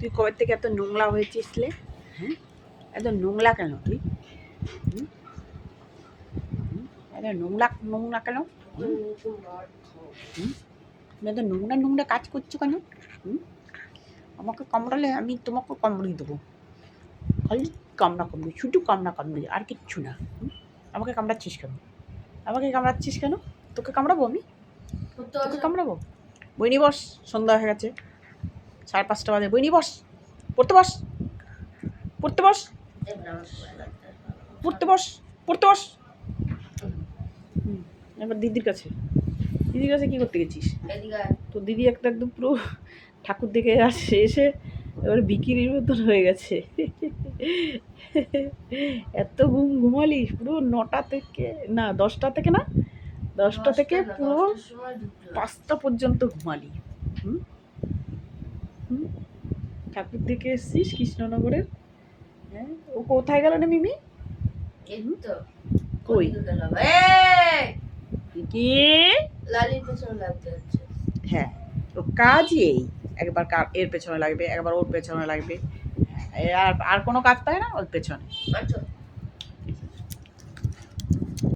তুই কবে থেকে এত নোংলা হয়েছিস লে? হ্যাঁ, এত নোংলা কেন তুই? এত নোংলা নোংলা কেন? এত নোংরা নোংরা কাজ করছো কেন? আমাকে কামড়ালে আমি তোমাকে কামড়িয়ে দেবো। খালি কামড়া কামড়ি, শুধু কামড়া কামড়ি, আর কিচ্ছু না। আমাকে কামড়াচ্ছিস কেন? আমাকে কামড়াচ্ছিস কেন? তোকে কামড়াবো আমি? তোকে কামড়াবো? বইনি বস, সন্ধ্যা হয়ে গেছে, 5:30 বাজে। বইনি বস, পড়তে বস, পড়তে বস, পড়তে বস, পড়তে বস। এবার দিদির কাছে কী করতে গেছিস? তো দিদি একটা একদম পুরো ঠাকুর দেখে আসছে, এসে এবার বিকিরির মতন হয়ে গেছে। এত ঘুমালিস পুরো 9টা থেকে না 10টা থেকে, না 10টা থেকে পুরো 5টা পর্যন্ত ঘুমালি। ঠাকুর দেখে এসছিস কৃষ্ণনগরের। হ্যাঁ, ও কোথায় গেল না মিমি? কই কি? হ্যাঁ, তো কাজই এই, একবার এর পেছনে লাগবে, একবার ওর পেছনে লাগবে, আর কোনো কাজ পায় না ওর পেছনে।